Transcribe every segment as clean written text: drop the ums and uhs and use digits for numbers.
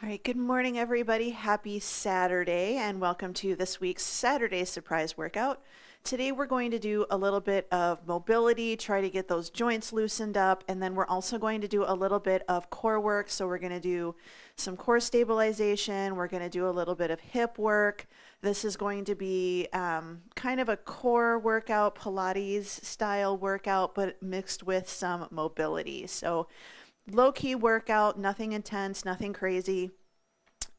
All right, good morning, everybody. Happy Saturday, and welcome to this week's Saturday surprise workout. Today, we're going to do a little bit of mobility, try to get those joints loosened up, and then we're also going to do a little bit of core work. So we're going to do some core stabilization. We're going to do a little bit of hip work. This is going to be kind of a core workout, Pilates style workout, but mixed with some mobility. So low-key workout, nothing intense, nothing crazy.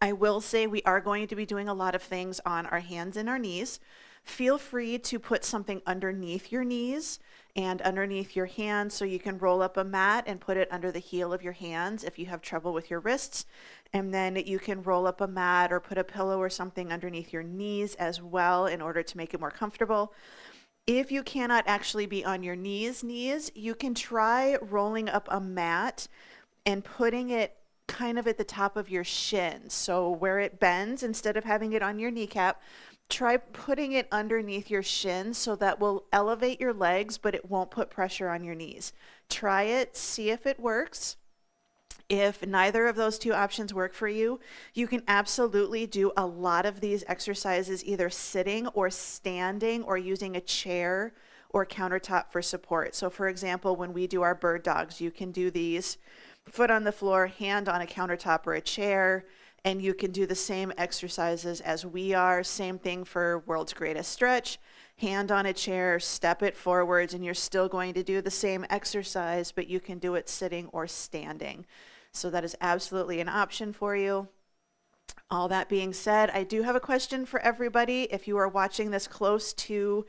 I will say we are going to be doing a lot of things on our hands and our knees. Feel free to put something underneath your knees and underneath your hands, so you can roll up a mat and put it under the heel of your hands if you have trouble with your wrists. And then you can roll up a mat or put a pillow or something underneath your knees as well in order to make it more comfortable. If you cannot actually be on your knees, you can try rolling up a mat and putting it kind of at the top of your shin. So where it bends, instead of having it on your kneecap, try putting it underneath your shin, so that will elevate your legs, but it won't put pressure on your knees. Try it, see if it works. If neither of those two options work for you, you can absolutely do a lot of these exercises either sitting or standing or using a chair or countertop for support. So for example, when we do our bird dogs, you can do these foot on the floor, hand on a countertop or a chair, and you can do the same exercises as we are. Same thing for world's greatest stretch. Hand on a chair, step it forwards, and you're still going to do the same exercise, but you can do it sitting or standing. So that is absolutely an option for you. All that being said, I do have a question for everybody. If you are watching this close to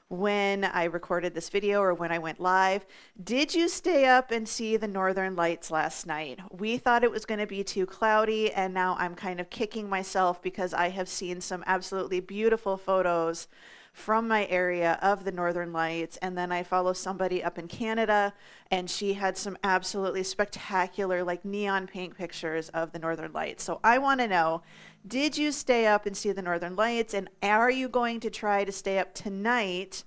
when I recorded this video or when I went live, did you stay up and see the northern lights last night? We thought it was going to be too cloudy, and now I'm kind of kicking myself because I have seen some absolutely beautiful photos from my area of the northern lights. And then I follow somebody up in Canada, and she had some absolutely spectacular, like neon pink pictures of the northern lights. So I want to know, did you stay up and see the northern lights, and are you going to try to stay up tonight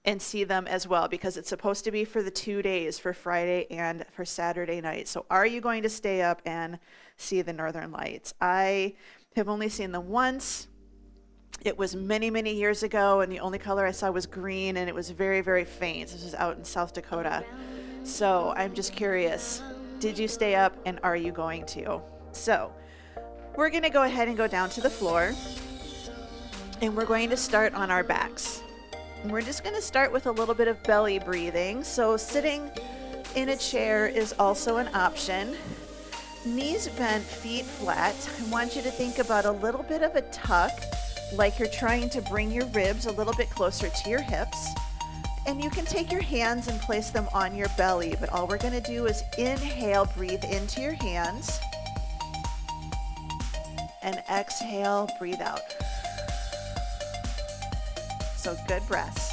and see them as well? Because it's supposed to be for the 2 days, for Friday and for Saturday night. So are you going to stay up and see the northern lights? I have only seen them once. It was many, many years ago, and the only color I saw was green, and it was very, very faint. This was out in South Dakota. So I'm just curious, did you stay up, and are you going to? So we're going to go ahead and go down to the floor, and we're going to start on our backs. And we're just going to start with a little bit of belly breathing. So sitting in a chair is also an option. Knees bent, feet flat. I want you to think about a little bit of a tuck, like you're trying to bring your ribs a little bit closer to your hips. And you can take your hands and place them on your belly, but all we're going to do is inhale, breathe into your hands, and exhale, breathe out. So good breaths.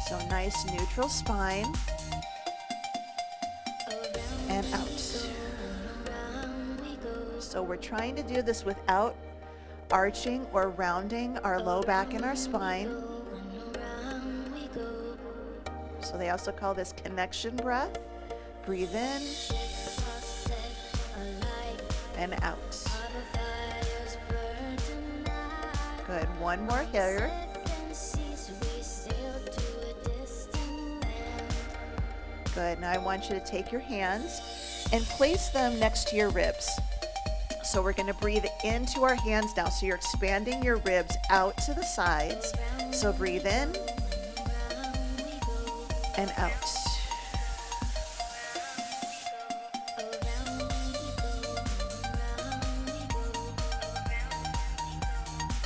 So nice neutral spine. And out. So we're trying to do this without arching or rounding our low back and our spine. So they also call this connection breath. Breathe in and out. Good. One more here. Good. Now I want you to take your hands and place them next to your ribs. So we're going to breathe into our hands now. So you're expanding your ribs out to the sides. So breathe in and out.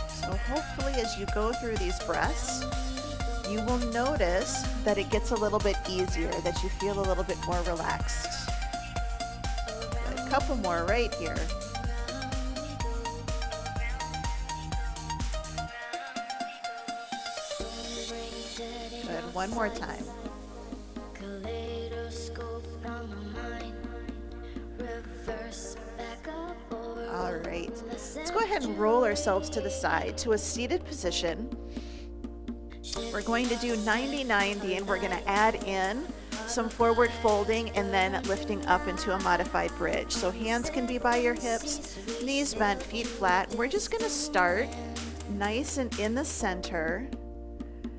So hopefully as you go through these breaths, you will notice that it gets a little bit easier, that you feel a little bit more relaxed. A couple more right here. Good, one more time. All right, let's go ahead and roll ourselves to the side to a seated position. We're going to do 90-90, and we're going to add in some forward folding and then lifting up into a modified bridge. So hands can be by your hips, knees bent, feet flat. We're just going to start nice and in the center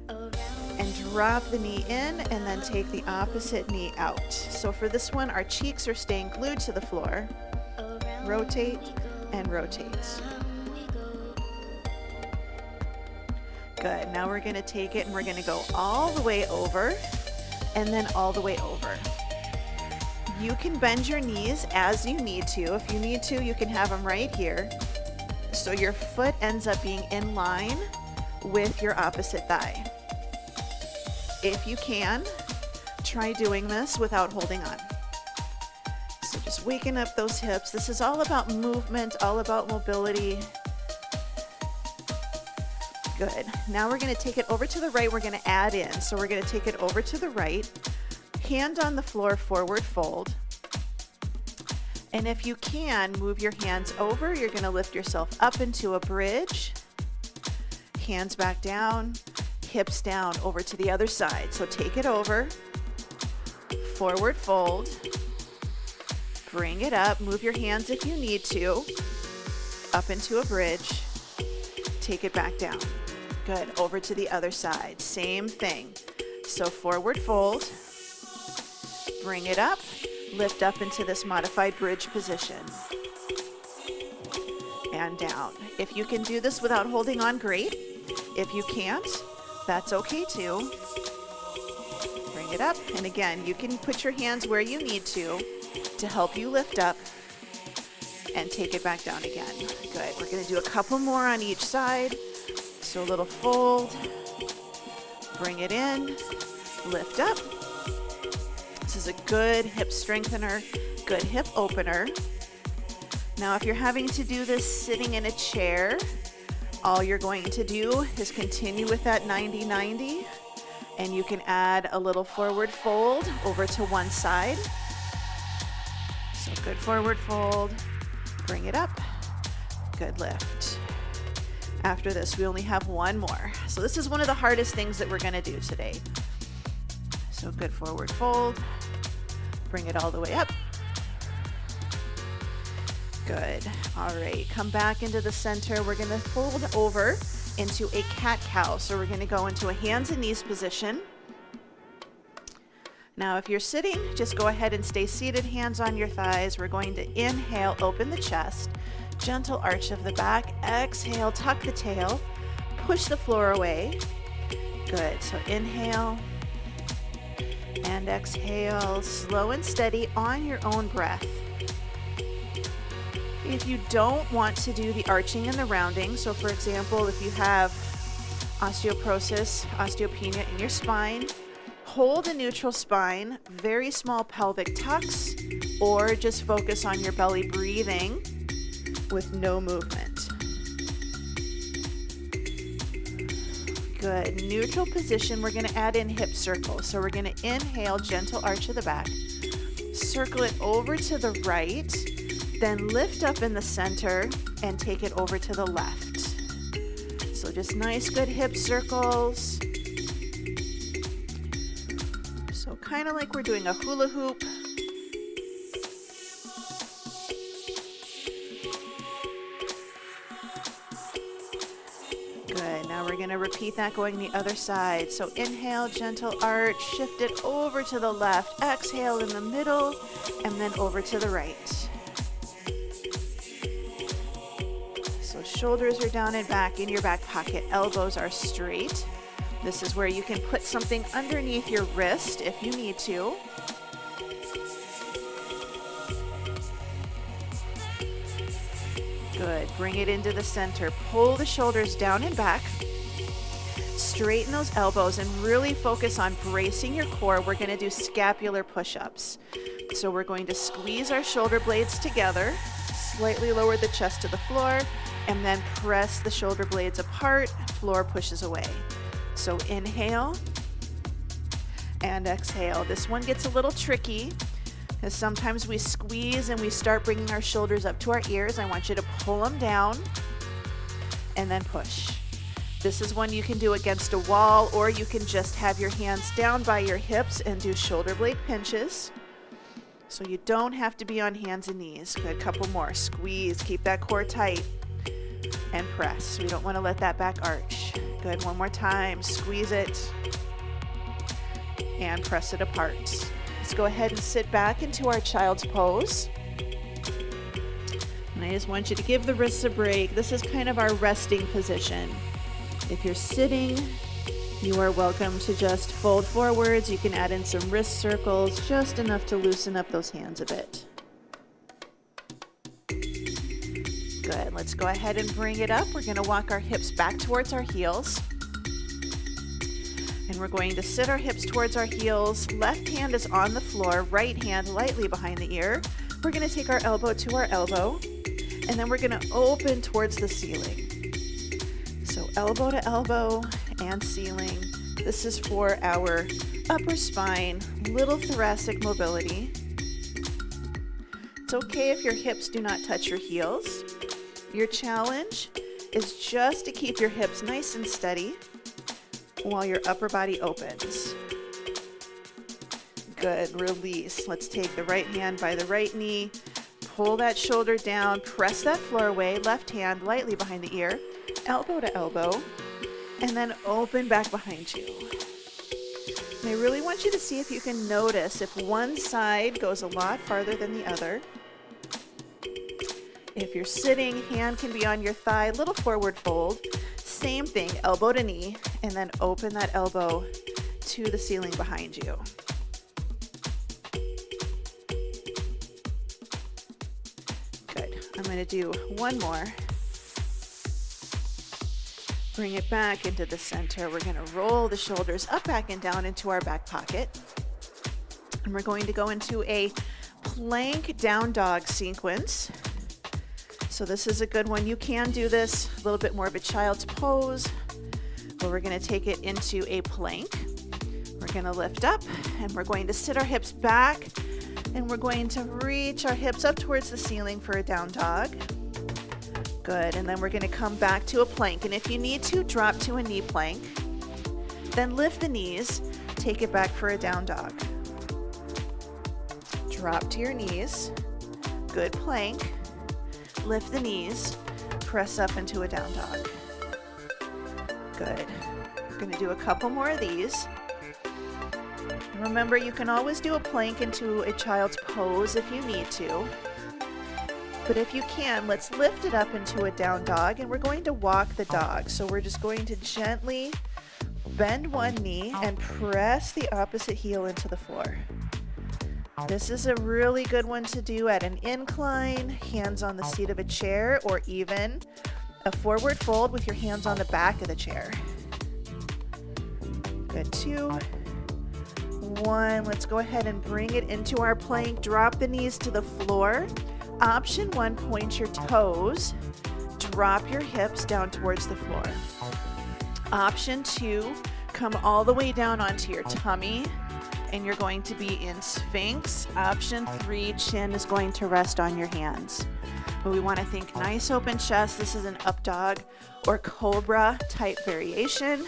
and drop the knee in and then take the opposite knee out. So for this one, our cheeks are staying glued to the floor. Rotate and rotate. Good. Now we're going to take it and we're going to go all the way over and then all the way over. You can bend your knees as you need to. If you need to, you can have them right here. So your foot ends up being in line with your opposite thigh. If you can, try doing this without holding on. So just waking up those hips. This is all about movement, all about mobility. Good. Now we're going to take it over to the right. We're going to add in. So we're going to take it over to the right. Hand on the floor, forward fold. And if you can, move your hands over. You're going to lift yourself up into a bridge. Hands back down. Hips down over to the other side. So take it over, forward fold, bring it up, move your hands if you need to, up into a bridge, take it back down. Good, over to the other side, same thing. So forward fold, bring it up, lift up into this modified bridge position, and down. If you can do this without holding on, great. If you can't, that's okay too. Bring it up, and again, you can put your hands where you need to help you lift up and take it back down again. Good. We're going to do a couple more on each side. So a little fold, bring it in, lift up. This is a good hip strengthener, good hip opener. Now, if you're having to do this sitting in a chair, all you're going to do is continue with that 90-90, and you can add a little forward fold over to one side. So good forward fold, bring it up, good lift. After this, we only have one more. So this is one of the hardest things that we're going to do today. So good forward fold, bring it all the way up. Good. All right, come back into the center. We're going to fold over into a cat-cow. So we're going to go into a hands and knees position. Now, if you're sitting, just go ahead and stay seated, hands on your thighs. We're going to inhale, open the chest, gentle arch of the back. Exhale, tuck the tail, push the floor away. Good. So inhale and exhale, slow and steady on your own breath. If you don't want to do the arching and the rounding, so for example, if you have osteoporosis, osteopenia in your spine, hold a neutral spine, very small pelvic tucks, or just focus on your belly breathing with no movement. Good. Neutral position, we're going to add in hip circles. So we're going to inhale, gentle arch of the back, circle it over to the right, then lift up in the center and take it over to the left. So just nice, good hip circles. So kind of like we're doing a hula hoop. Good, now we're gonna repeat that going the other side. So inhale, gentle arch, shift it over to the left, exhale in the middle, and then over to the right. Shoulders are down and back in your back pocket. Elbows are straight. This is where you can put something underneath your wrist if you need to. Good. Bring it into the center. Pull the shoulders down and back. Straighten those elbows and really focus on bracing your core. We're going to do scapular push-ups. So we're going to squeeze our shoulder blades together, slightly lower the chest to the floor, and then press the shoulder blades apart, floor pushes away. So inhale and exhale. This one gets a little tricky because sometimes we squeeze and we start bringing our shoulders up to our ears. I want you to pull them down and then push. This is one you can do against a wall, or you can just have your hands down by your hips and do shoulder blade pinches. So you don't have to be on hands and knees. Good, couple more. Squeeze, keep that core tight, and press. We don't want to let that back arch. Good, one more time. Squeeze it, and press it apart. Let's go ahead and sit back into our child's pose. And I just want you to give the wrists a break. This is kind of our resting position. If you're sitting, you are welcome to just fold forwards. You can add in some wrist circles, just enough to loosen up those hands a bit. Good, let's go ahead and bring it up. We're gonna walk our hips back towards our heels. And we're going to sit our hips towards our heels. Left hand is on the floor, right hand lightly behind the ear. We're gonna take our elbow to our elbow, and then we're gonna open towards the ceiling. So elbow to elbow and ceiling. This is for our upper spine, little thoracic mobility. It's okay if your hips do not touch your heels. Your challenge is just to keep your hips nice and steady while your upper body opens. Good, release. Let's take the right hand by the right knee, pull that shoulder down, press that floor away, left hand lightly behind the ear, elbow to elbow, and then open back behind you. And I really want you to see if you can notice if one side goes a lot farther than the other. If you're sitting, hand can be on your thigh, little forward fold. Same thing, elbow to knee, and then open that elbow to the ceiling behind you. Good, I'm gonna do one more. Bring it back into the center. We're gonna roll the shoulders up, back, and down into our back pocket. And we're going to go into a plank down dog sequence. So this is a good one. You can do this a little bit more of a child's pose, but we're gonna take it into a plank. We're gonna lift up, and we're going to sit our hips back, and we're going to reach our hips up towards the ceiling for a down dog. Good, and then we're gonna come back to a plank. And if you need to, drop to a knee plank. Then lift the knees, take it back for a down dog. Drop to your knees, good plank. Lift the knees, press up into a down dog. Good. We're gonna do a couple more of these. Remember, you can always do a plank into a child's pose if you need to. But if you can, let's lift it up into a down dog, and we're going to walk the dog. So we're just going to gently bend one knee and press the opposite heel into the floor. This is a really good one to do at an incline, hands on the seat of a chair, or even a forward fold with your hands on the back of the chair. Good, 2, 1. Let's go ahead and bring it into our plank. Drop the knees to the floor. Option 1, point your toes. Drop your hips down towards the floor. Option 2, come all the way down onto your tummy, and you're going to be in Sphinx. Option 3, chin is going to rest on your hands. But we want to think nice open chest. This is an up dog or cobra type variation.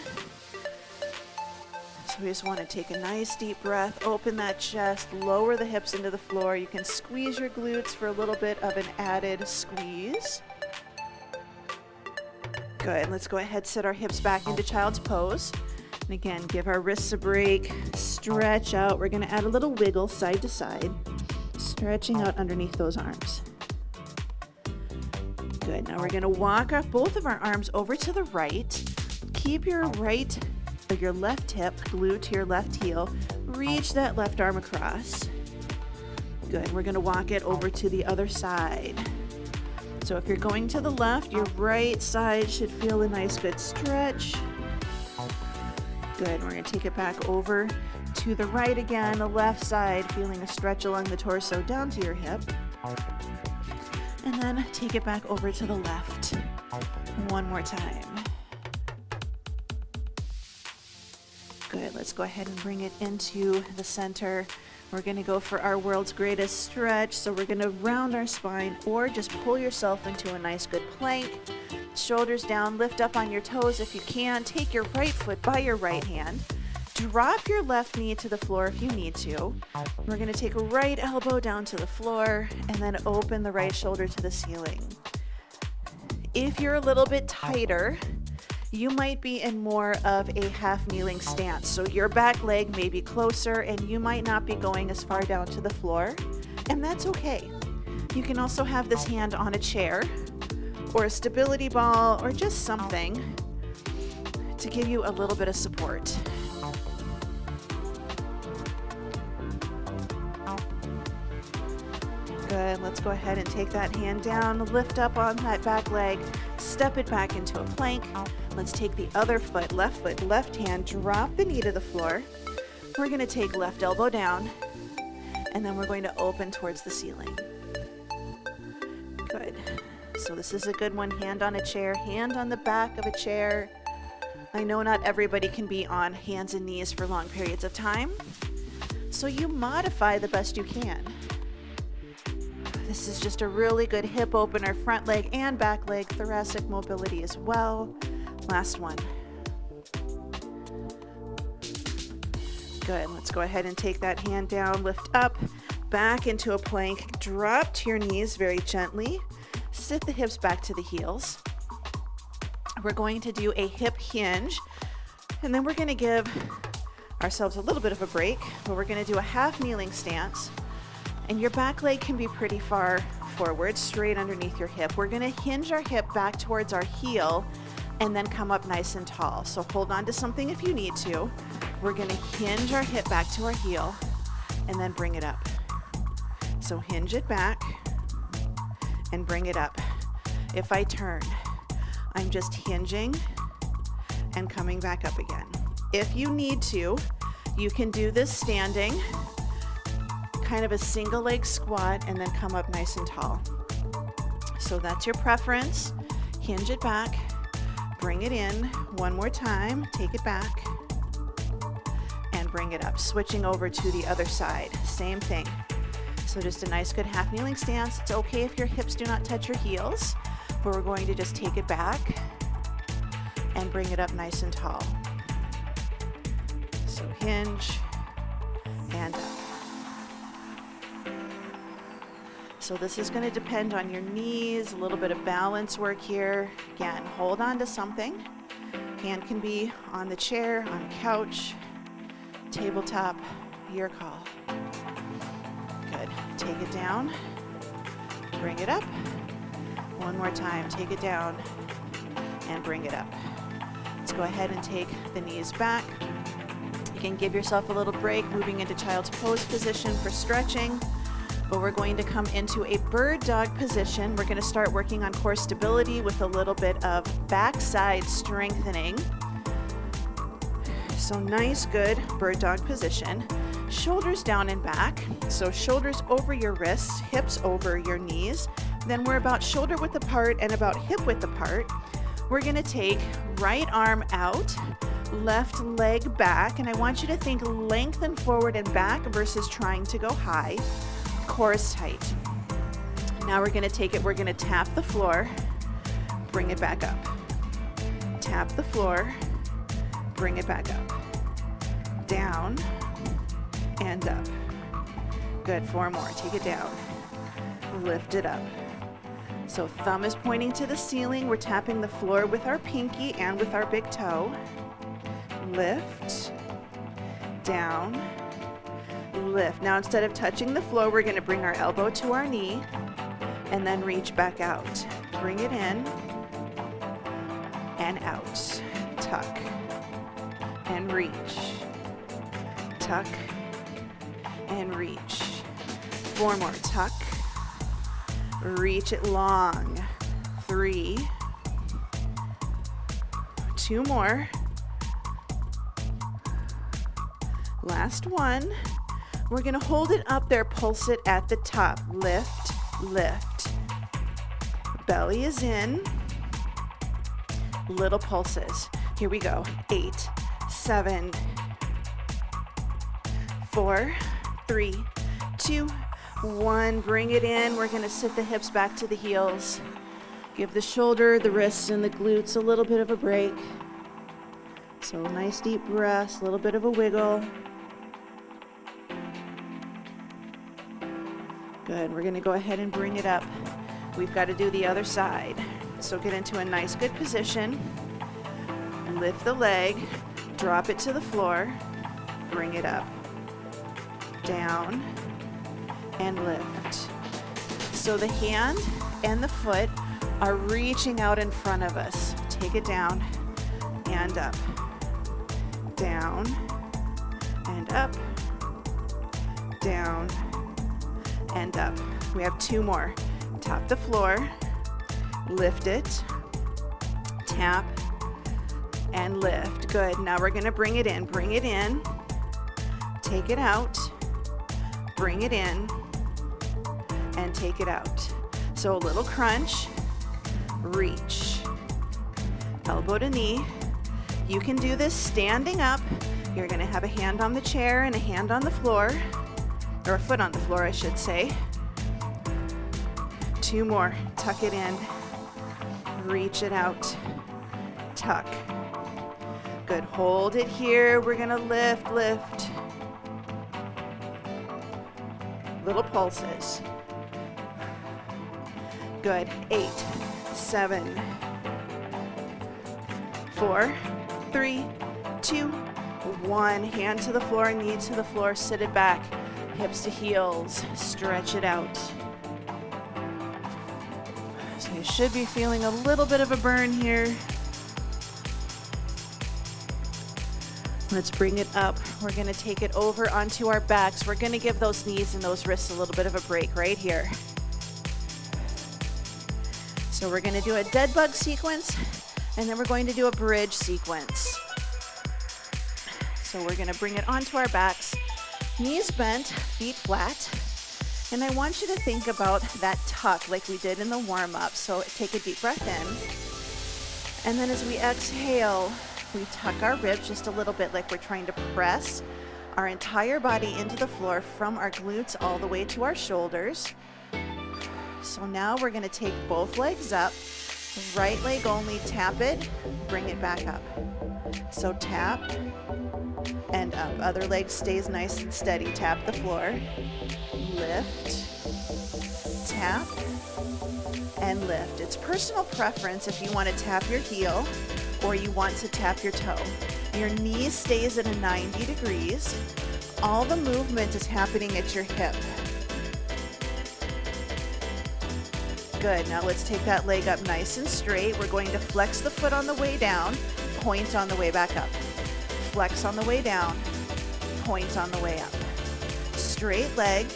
So we just want to take a nice deep breath, open that chest, lower the hips into the floor. You can squeeze your glutes for a little bit of an added squeeze. Good, let's go ahead, sit our hips back into child's pose. And again, give our wrists a break, stretch out. We're gonna add a little wiggle side to side, stretching out underneath those arms. Good, now we're gonna walk up both of our arms over to the right. Keep your left hip glued to your left heel. Reach that left arm across. Good, we're gonna walk it over to the other side. So if you're going to the left, your right side should feel a nice good stretch. Good, we're gonna take it back over to the right again, the left side, feeling a stretch along the torso down to your hip. And then take it back over to the left. One more time. Good, let's go ahead and bring it into the center. We're gonna go for our world's greatest stretch. So we're gonna round our spine or just pull yourself into a nice good plank. Shoulders down, lift up on your toes if you can. Take your right foot by your right hand. Drop your left knee to the floor if you need to. We're going to take a right elbow down to the floor and then open the right shoulder to the ceiling. If you're a little bit tighter, you might be in more of a half kneeling stance. So your back leg may be closer and you might not be going as far down to the floor, and that's okay. You can also have this hand on a chair or a stability ball or just something to give you a little bit of support. Good. Let's go ahead and take that hand down, lift up on that back leg, step it back into a plank. Let's take the other foot, left hand, drop the knee to the floor. We're going to take left elbow down, and then we're going to open towards the ceiling. Good. So this is a good one. Hand on a chair, hand on the back of a chair. I know not everybody can be on hands and knees for long periods of time, so you modify the best you can. This is just a really good hip opener, front leg and back leg, thoracic mobility as well. Last one. Good. Let's go ahead and take that hand down, lift up, back into a plank, drop to your knees very gently, sit the hips back to the heels. We're going to do a hip hinge, and then we're going to give ourselves a little bit of a break, but we're going to do a half kneeling stance. And your back leg can be pretty far forward, straight underneath your hip. We're going to hinge our hip back towards our heel and then come up nice and tall. So hold on to something if you need to. We're going to hinge our hip back to our heel and then bring it up. So hinge it back and bring it up. If I turn, I'm just hinging and coming back up again. If you need to, you can do this standing, kind of a single leg squat, and then come up nice and tall. So that's your preference. Hinge it back, bring it in. One more time, take it back, and bring it up. Switching over to the other side, same thing. So just a nice good half kneeling stance. It's okay if your hips do not touch your heels, but we're going to just take it back and bring it up nice and tall. So hinge and up. So this is going to depend on your knees, a little bit of balance work here. Again, hold on to something. Hand can be on the chair, on a couch, tabletop, your call. Good. Take it down, bring it up. One more time, take it down and bring it up. Let's go ahead and take the knees back. You can give yourself a little break, moving into child's pose position for stretching. But we're going to come into a bird dog position. We're going to start working on core stability with a little bit of backside strengthening. So nice, good bird dog position. Shoulders down and back. So shoulders over your wrists, hips over your knees. Then we're about shoulder width apart and about hip width apart. We're going to take right arm out, left leg back, and I want you to think lengthen forward and back versus trying to go high. Core is tight. Now we're going to take it, we're going to tap the floor, bring it back up. Tap the floor, bring it back up. Down and up. Good, 4 more. Take it down. Lift it up. So thumb is pointing to the ceiling. We're tapping the floor with our pinky and with our big toe. Lift, down, lift. Now instead of touching the floor, we're going to bring our elbow to our knee and then reach back out. Bring it in and out. Tuck and reach. Tuck and reach. 4 more. Tuck. Reach it long. 3. 2 more. Last one. We're going to hold it up there, pulse it at the top. Lift, lift. Belly is in. Little pulses. Here we go. 8, 7, 4, 3, 2, 1. Bring it in. We're going to sit the hips back to the heels. Give the shoulder, the wrists, and the glutes a little bit of a break. So nice deep breaths, a little bit of a wiggle. Good, we're gonna go ahead and bring it up. We've got to do the other side. So get into a nice good position. Lift the leg, drop it to the floor, bring it up. Down and lift. So the hand and the foot are reaching out in front of us. Take it down and up. Down and up. Down and up. We have two more. Tap the floor, lift it, tap, and lift. Good. Now we're going to bring it in. Bring it in. Take it out. Bring it in. And take it out. So a little crunch. Reach. Elbow to knee. You can do this standing up. You're going to have a hand on the chair and a hand on the floor. Or a foot on the floor, I should say. Two more. Tuck it in. Reach it out. Tuck. Good. Hold it here. We're going to lift, lift. Little pulses. Good. 8, 7, 4, 3, 2, 1. Hand to the floor, knee to the floor. Sit it back. Hips to heels. Stretch it out. So you should be feeling a little bit of a burn here. Let's bring it up. We're going to take it over onto our backs. We're going to give those knees and those wrists a little bit of a break right here. So we're going to do a dead bug sequence, and then we're going to do a bridge sequence. So we're going to bring it onto our backs, knees bent, feet flat. And I want you to think about that tuck like we did in the warm-up. So take a deep breath in. And then as we exhale, we tuck our ribs just a little bit like we're trying to press our entire body into the floor from our glutes all the way to our shoulders. So now we're going to take both legs up. Right leg only, tap it, bring it back up. So tap and up. Other leg stays nice and steady. Tap the floor. Lift, tap, and lift. It's personal preference if you want to tap your heel or you want to tap your toe. Your knee stays at a 90 degrees. All the movement is happening at your hip. Good. Now let's take that leg up nice and straight. We're going to flex the foot on the way down, point on the way back up. Flex on the way down, point on the way up. Straight leg,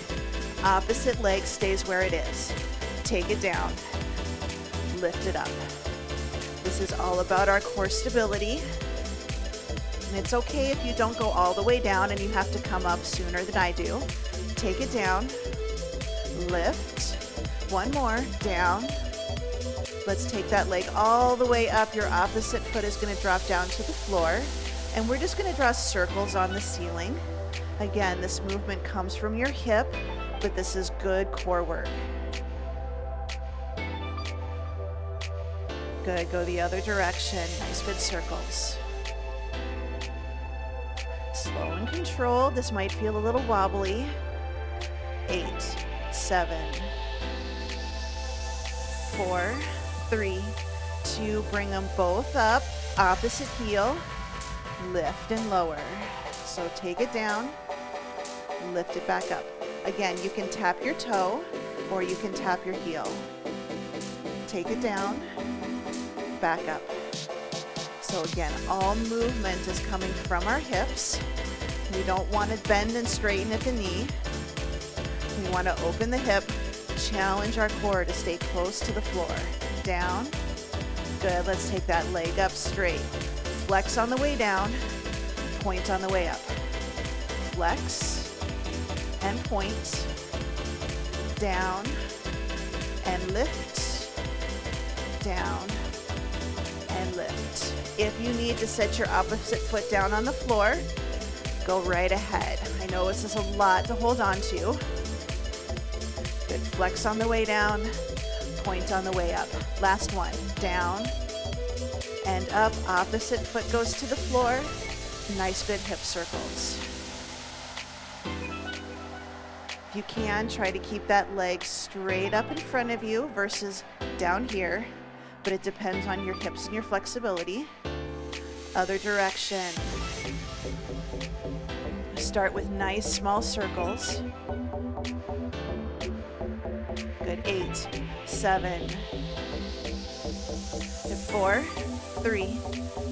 opposite leg stays where it is. Take it down, lift it up. This is all about our core stability. And it's okay if you don't go all the way down and you have to come up sooner than I do. Take it down, lift. One more, down. Let's take that leg all the way up. Your opposite foot is going to drop down to the floor. And we're just going to draw circles on the ceiling. Again, this movement comes from your hip, but this is good core work. Good, go the other direction. Nice good circles. Slow and controlled. This might feel a little wobbly. 8, 7, 4, 3, 2, bring them both up, opposite heel, lift and lower. So take it down, lift it back up. Again, you can tap your toe or you can tap your heel. Take it down, back up. So again, all movement is coming from our hips. We don't want to bend and straighten at the knee. We want to open the hip, challenge our core to stay close to the floor. Down. Good. Let's take that leg up straight. Flex on the way down, point on the way up. Flex and point. Down and lift. Down and lift. If you need to set your opposite foot down on the floor, go right ahead. I know this is a lot to hold on to. Good. Flex on the way down, point on the way up. Last one, down and up. Opposite foot goes to the floor. Nice good hip circles. If you can, try to keep that leg straight up in front of you versus down here, but it depends on your hips and your flexibility. Other direction. Start with nice small circles. Good, 8, 7, 4, 3,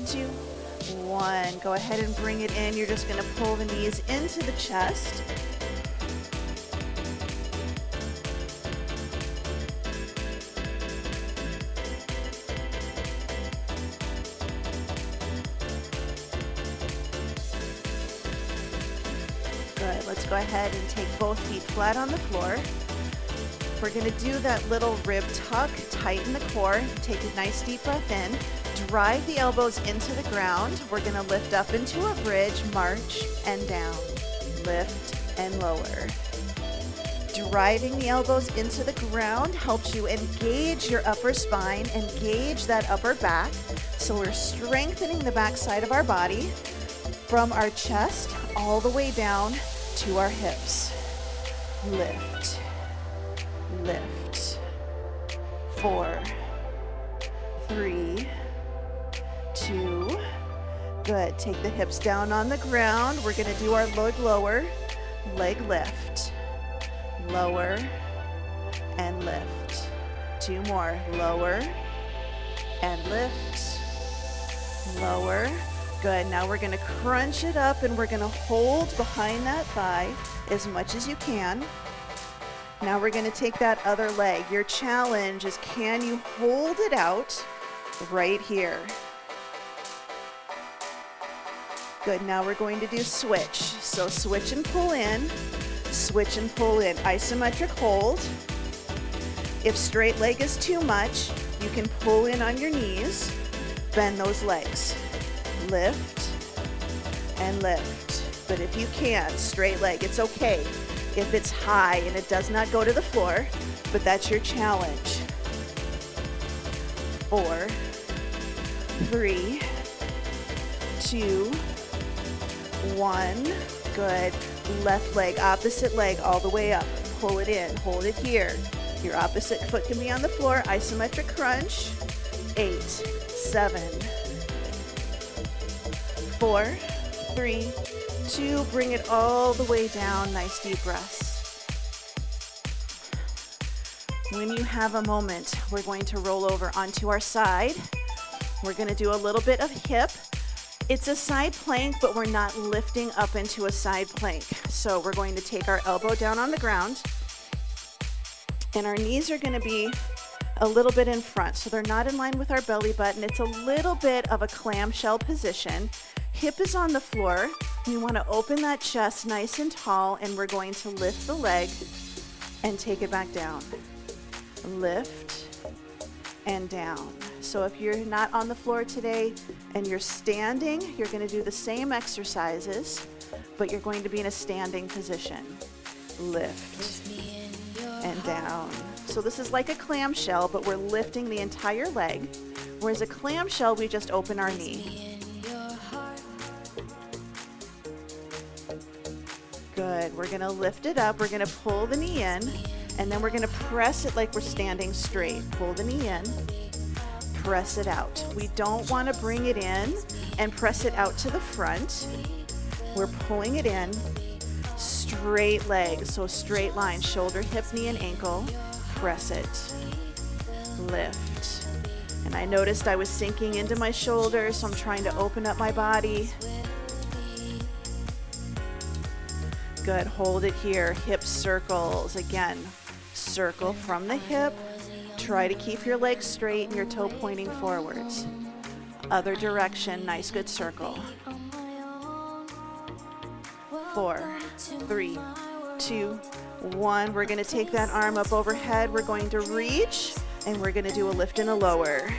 2, 1. Go ahead and bring it in. You're just going to pull the knees into the chest. Good. Let's go ahead and take both feet flat on the floor. We're going to do that little rib tuck, tighten the core, take a nice deep breath in, drive the elbows into the ground. We're going to lift up into a bridge, march and down, lift and lower. Driving the elbows into the ground helps you engage your upper spine, engage that upper back. So we're strengthening the back side of our body from our chest all the way down to our hips. Lift. Lift. 4, 3, 2. Good. Take the hips down on the ground. We're going to do our leg lower, leg lift, lower, and lift. 2 more. Lower and lift, lower. Good. Now we're going to crunch it up and we're going to hold behind that thigh as much as you can. Now we're going to take that other leg. Your challenge is, can you hold it out right here? Good. Now we're going to do switch. So switch and pull in, switch and pull in. Isometric hold. If straight leg is too much, you can pull in on your knees, bend those legs. Lift and lift. But if you can't, straight leg, it's okay if it's high and it does not go to the floor, but that's your challenge. 4, 3, 2, 1. Good. Left leg, opposite leg, all the way up. Pull it in, hold it here. Your opposite foot can be on the floor. Isometric crunch. 8, 7, 4, 3, 2. Bring it all the way down. Nice deep breaths. When you have a moment, we're going to roll over onto our side. We're going to do a little bit of hip. It's a side plank, but we're not lifting up into a side plank. So we're going to take our elbow down on the ground, and our knees are going to be a little bit in front. So they're not in line with our belly button. It's a little bit of a clamshell position. Hip is on the floor. We want to open that chest nice and tall, and we're going to lift the leg and take it back down. Lift and down. So if you're not on the floor today and you're standing, you're going to do the same exercises, but you're going to be in a standing position. Lift and down. So this is like a clamshell, but we're lifting the entire leg, whereas a clamshell, we just open our knee. Good. We're going to lift it up. We're going to pull the knee in, and then we're going to press it like we're standing straight. Pull the knee in, press it out. We don't want to bring it in and press it out to the front. We're pulling it in. Straight leg, so straight line, shoulder, hip, knee, and ankle. Press it. Lift. And I noticed I was sinking into my shoulders, so I'm trying to open up my body. Good. Hold it here. Hip circles. Again, circle from the hip. Try to keep your legs straight and your toe pointing forwards. Other direction. Nice, good circle. 4, 3, 2, 1. We're going to take that arm up overhead. We're going to reach, and we're going to do a lift and a lower.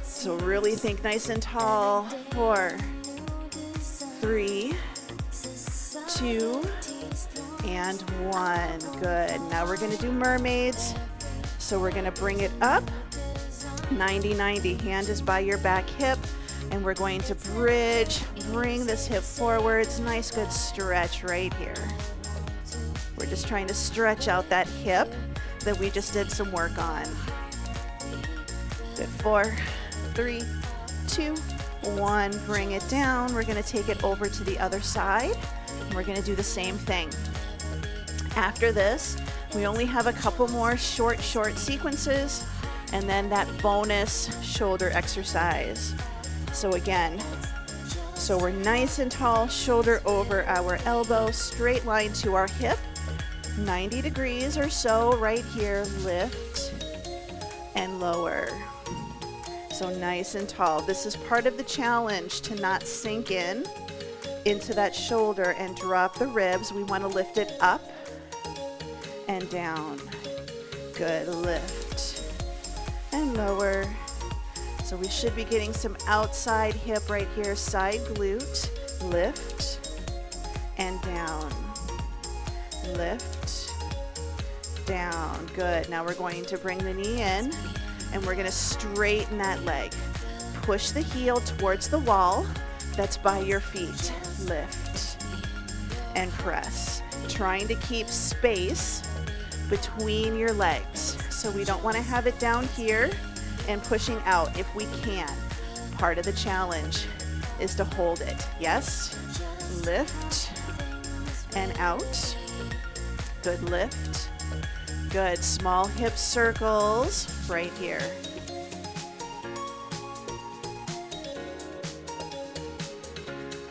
So really think nice and tall. 4, 3, 2, and 1. Good. Now we're going to do mermaids. So we're gonna bring it up, 90-90. Hand is by your back hip, and we're going to bridge, bring this hip forwards. Nice, good stretch right here. We're just trying to stretch out that hip that we just did some work on. Good, 4, 3, 2, 1. Bring it down. We're gonna take it over to the other side, and we're gonna do the same thing. After this, we only have a couple more short sequences, and then that bonus shoulder exercise. So again, so we're nice and tall, shoulder over our elbow, straight line to our hip, 90 degrees or so right here, lift and lower. So nice and tall. This is part of the challenge, to not sink in into that shoulder and drop the ribs. We want to lift it up and down. Good, lift and lower. So we should be getting some outside hip right here, side glute, lift and down, lift, down. Good. Now we're going to bring the knee in, and we're going to straighten that leg. Push the heel towards the wall that's by your feet. Lift and press. Trying to keep space between your legs. So we don't want to have it down here and pushing out if we can. Part of the challenge is to hold it. Yes, lift and out. Good, lift. Good, small hip circles right here.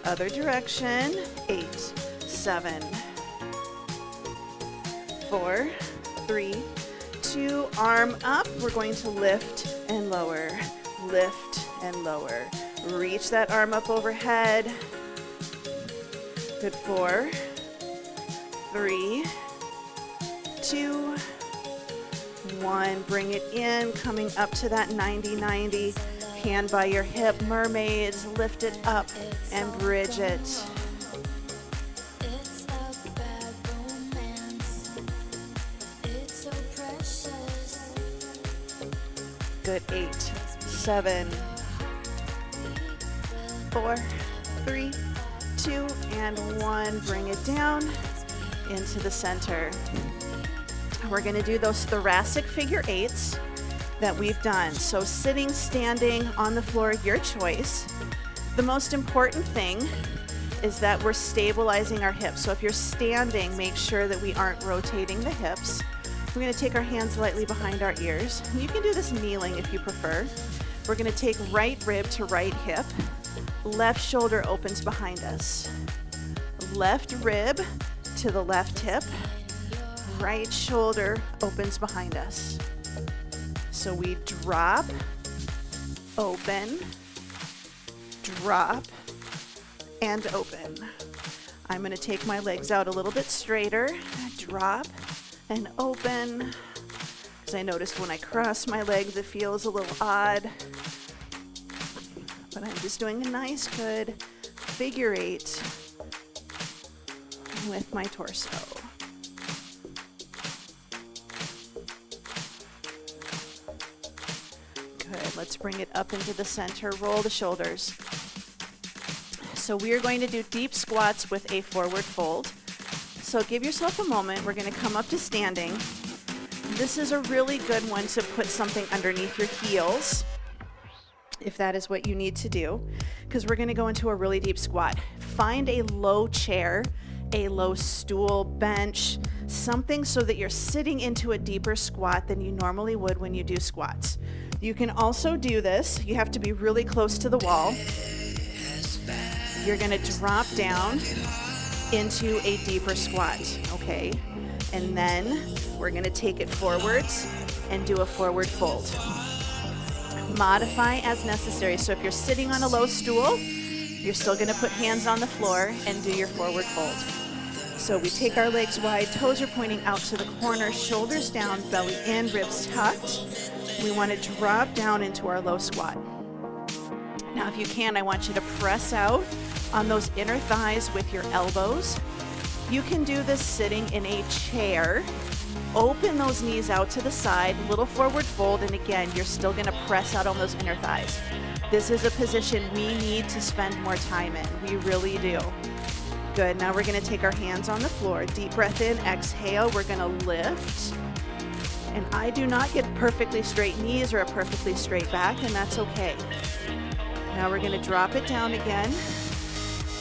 Other direction, 8, 7, 4, 3, 2, arm up. We're going to lift and lower, lift and lower. Reach that arm up overhead. Good, 4, 3, 2, 1. Bring it in, coming up to that 90-90. Hand by your hip, mermaids. Lift it up and bridge it. Good, 8, 7, 4, 3, 2, and 1. Bring it down into the center. We're going to do those thoracic figure eights that we've done. So sitting, standing, on the floor, your choice. The most important thing is that we're stabilizing our hips. So if you're standing, make sure that we aren't rotating the hips. We're going to take our hands lightly behind our ears. You can do this kneeling if you prefer. We're going to take right rib to right hip. Left shoulder opens behind us. Left rib to the left hip. Right shoulder opens behind us. So we drop, open, drop, and open. I'm going to take my legs out a little bit straighter. Drop and open. Because I noticed when I cross my legs, it feels a little odd. But I'm just doing a nice, good figure eight with my torso. Good. Let's bring it up into the center. Roll the shoulders. So we are going to do deep squats with a forward fold. So give yourself a moment. We're going to come up to standing. This is a really good one to put something underneath your heels, if that is what you need to do, because we're going to go into a really deep squat. Find a low chair, a low stool, bench, something so that you're sitting into a deeper squat than you normally would when you do squats. You can also do this. You have to be really close to the wall. You're going to drop down into a deeper squat, okay? And then we're going to take it forwards and do a forward fold. Modify as necessary. So if you're sitting on a low stool, you're still going to put hands on the floor and do your forward fold. So we take our legs wide, toes are pointing out to the corner, shoulders down, belly in, ribs tucked. We want to drop down into our low squat. Now if you can, I want you to press out on those inner thighs with your elbows. You can do this sitting in a chair open those knees out to the side, little forward fold, and again, you're still gonna press out on those inner thighs. This is a position we need to spend more time in. We really do. Good, now we're gonna take our hands on the floor. Deep breath in, exhale, we're gonna lift. And I do not get perfectly straight knees or a perfectly straight back, and that's okay. Now we're gonna drop it down again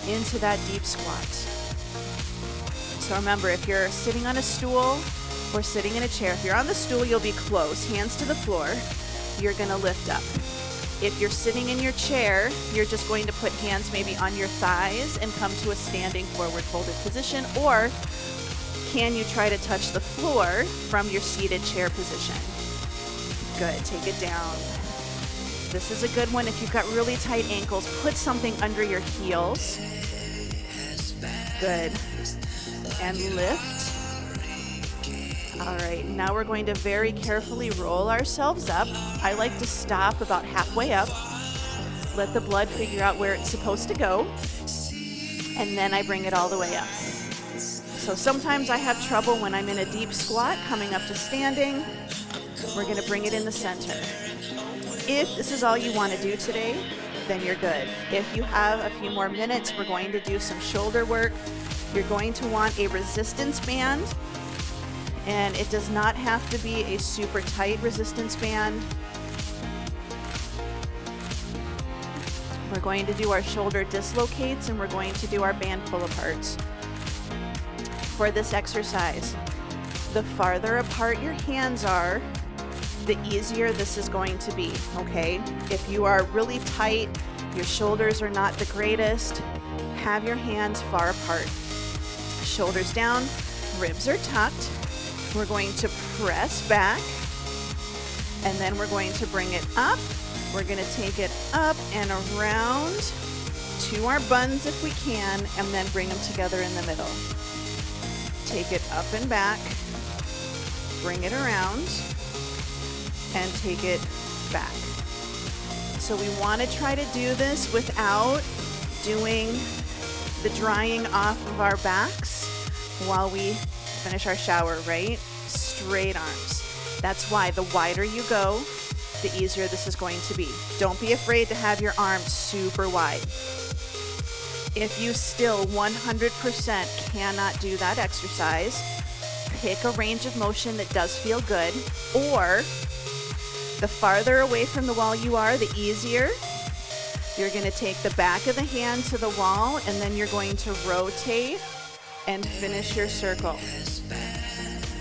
into that deep squat. So remember, if you're sitting on a stool or sitting in a chair, if you're on the stool, you'll be close, hands to the floor. You're gonna lift up. If you're sitting in your chair, you're just going to put hands maybe on your thighs and come to a standing forward folded position, or can you try to touch the floor from your seated chair position? Good, take it down. This is a good one. If you've got really tight ankles, put something under your heels. Good. And lift. All right, now we're going to very carefully roll ourselves up. I like to stop about halfway up. Let the blood figure out where it's supposed to go. And then I bring it all the way up. So sometimes I have trouble when I'm in a deep squat coming up to standing. We're gonna bring it in the center. If this is all you wanna do today, then you're good. If you have a few more minutes, we're going to do some shoulder work. You're going to want a resistance band, and it does not have to be a super tight resistance band. We're going to do our shoulder dislocates, and we're going to do our band pull aparts. For this exercise, the farther apart your hands are, the easier this is going to be, okay? If you are really tight, your shoulders are not the greatest, have your hands far apart. Shoulders down, ribs are tucked. We're going to press back, and then we're going to bring it up. We're gonna take it up and around to our buns if we can, and then bring them together in the middle. Take it up and back, bring it around, and take it back. So we wanna try to do this without doing the drying off of our backs while we finish our shower, right? Straight arms. That's why the wider you go, the easier this is going to be. Don't be afraid to have your arms super wide. If you still 100% cannot do that exercise, pick a range of motion that does feel good, or the farther away from the wall you are, the easier. You're going to take the back of the hand to the wall, and then you're going to rotate and finish your circle.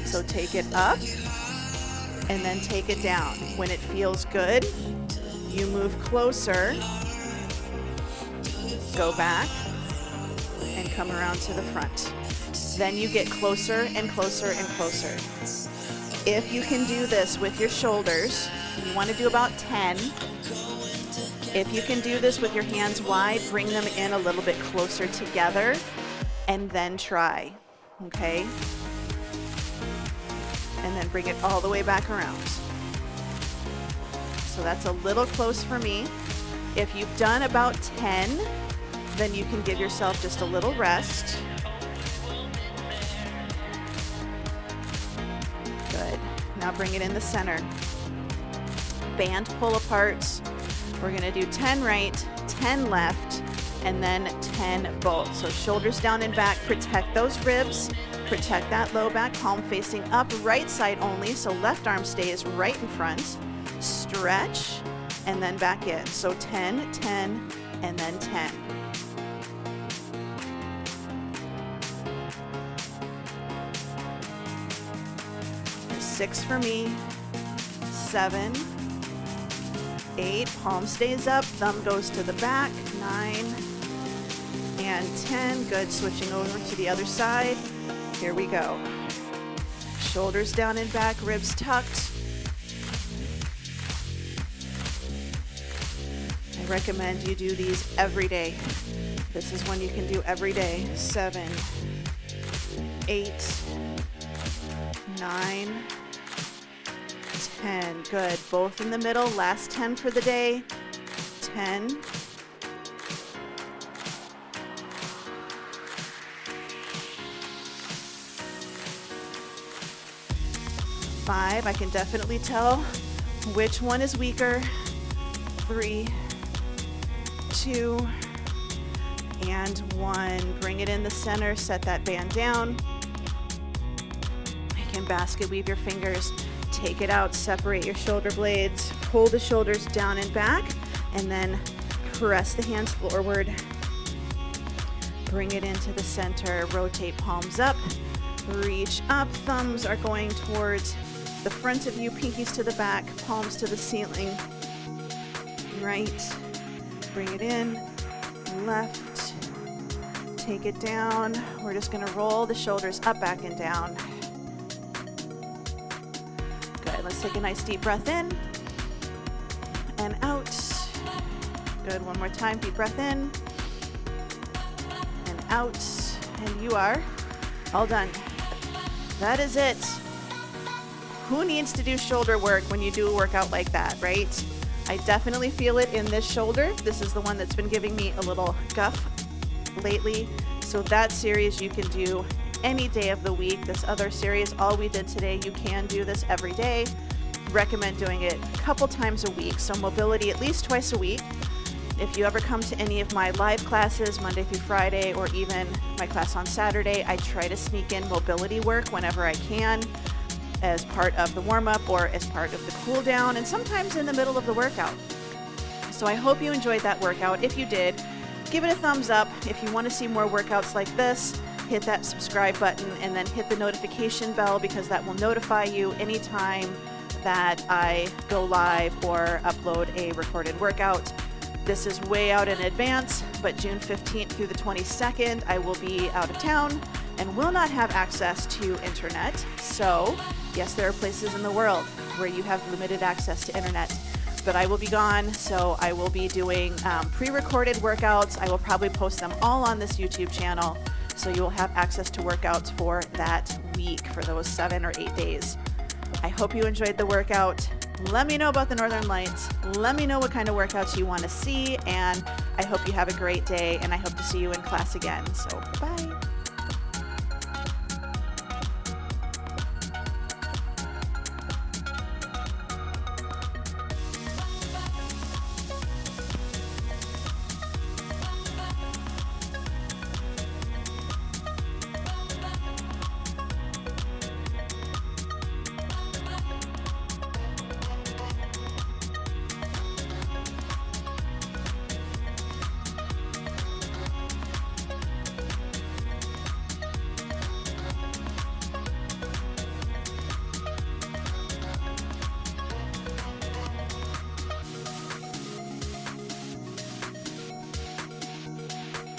So take it up and then take it down. When it feels good, you move closer, go back, and come around to the front. Then you get closer and closer and closer. If you can do this with your shoulders, you want to do about 10. If you can do this with your hands wide, bring them in a little bit closer together, and then try, okay? And then bring it all the way back around. So that's a little close for me. If you've done about 10, then you can give yourself just a little rest. Good. Now bring it in the center. Band pull aparts. We're gonna do 10 right, 10 left, and then 10 both. So shoulders down and back, protect those ribs, protect that low back, palm facing up, right side only, so left arm stays right in front. Stretch, and then back in. So 10, 10, and then 10. Six for me, 7, 8, palm stays up, thumb goes to the back, 9, and 10. Good, switching over to the other side. Here we go. Shoulders down and back, ribs tucked. I recommend you do these every day. This is one you can do every day. 7, 8, 9, 10. Good. Both in the middle. Last 10 for the day. 10. 5. I can definitely tell which one is weaker. 3, 2, and 1. Bring it in the center, set that band down. You can basket weave your fingers, take it out, separate your shoulder blades, pull the shoulders down and back, and then press the hands forward. Bring it into the center, rotate palms up, reach up, thumbs are going towards the front of you, pinkies to the back, palms to the ceiling. Right, bring it in, left, take it down. We're just gonna roll the shoulders up, back, and down. Good, let's take a nice deep breath in and out. Good, one more time, deep breath in and out, and you are all done. That is it. Who needs to do shoulder work when you do a workout like that, right? I definitely feel it in this shoulder. This is the one that's been giving me a little guff lately. So that series you can do any day of the week. This other series, all we did today, you can do this every day. Recommend doing it a couple times a week. So mobility at least twice a week. If you ever come to any of my live classes, Monday through Friday, or even my class on Saturday, I try to sneak in mobility work whenever I can, as part of the warm-up or as part of the cool down, and sometimes in the middle of the workout. So I hope you enjoyed that workout. If you did, give it a thumbs up. If you want to see more workouts like this, hit that subscribe button and then hit the notification bell, because that will notify you anytime that I go live or upload a recorded workout. This is way out in advance, but June 15th through the 22nd, I will be out of town and will not have access to internet. So yes, there are places in the world where you have limited access to internet, but I will be gone. So I will be doing pre-recorded workouts. I will probably post them all on this YouTube channel. So you will have access to workouts for that week, for those 7 or 8 days. I hope you enjoyed the workout. Let me know about the Northern Lights. Let me know what kind of workouts you want to see. And I hope you have a great day, and I hope to see you in class again. So bye.